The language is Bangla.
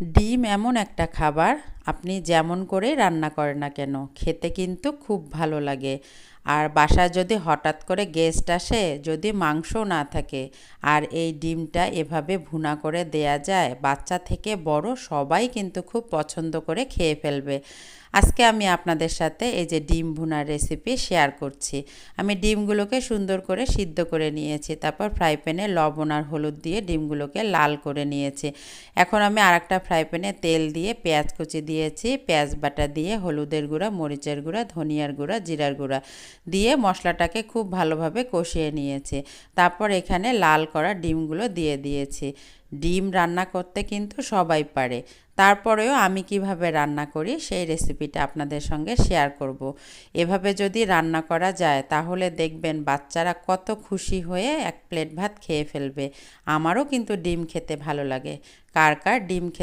ডিম এমন একটা খাবার আপনি যেমন করেই রান্না করেন না কেন খেতে কিন্তু খুব ভালো লাগে। আর বাসায় যদি হঠাৎ করে গেস্ট আসে, যদি মাংস না থাকে আর এই ডিমটা এভাবে ভুনা করে দেয়া যায়, বাচ্চা থেকে বড় সবাই কিন্তু খুব পছন্দ করে খেয়ে ফেলবে। আজকে আমি আপনাদের সাথে এই যে ডিম ভুনার রেসিপি শেয়ার করছি। আমি ডিমগুলোকে সুন্দর করে সিদ্ধ করে নিয়েছি, তারপর ফ্রাই প্যানে লবণ আর হলুদ দিয়ে ডিমগুলোকে লাল করে নিয়েছি। এখন আমি আরেকটা ফ্রাই প্যানে তেল দিয়ে পেঁয়াজ কুচি দিয়েছি, পেঁয়াজ বাটা দিয়ে হলুদের গুঁড়া, মরিচের গুঁড়া, ধনিয়ার গুঁড়া, জিরার গুঁড়া দিয়ে মশলাটাকে খুব ভালোভাবে কষিয়ে নিয়েছি। তারপর এখানে লাল করা ডিমগুলো দিয়ে দিয়েছি। ডিম রান্না করতে কিন্তু সবাই পারে, তারপরেও আমি কিভাবে রান্না করি সেই রেসিপিটা আপনাদের সঙ্গে শেয়ার করব। এভাবে যদি রান্না করা যায় তাহলে দেখবেন বাচ্চারা কত খুশি হয়ে এক প্লেট ভাত খেয়ে ফেলবে। আমারও কিন্তু ডিম খেতে ভালো লাগে। কার কার ডিম খেতে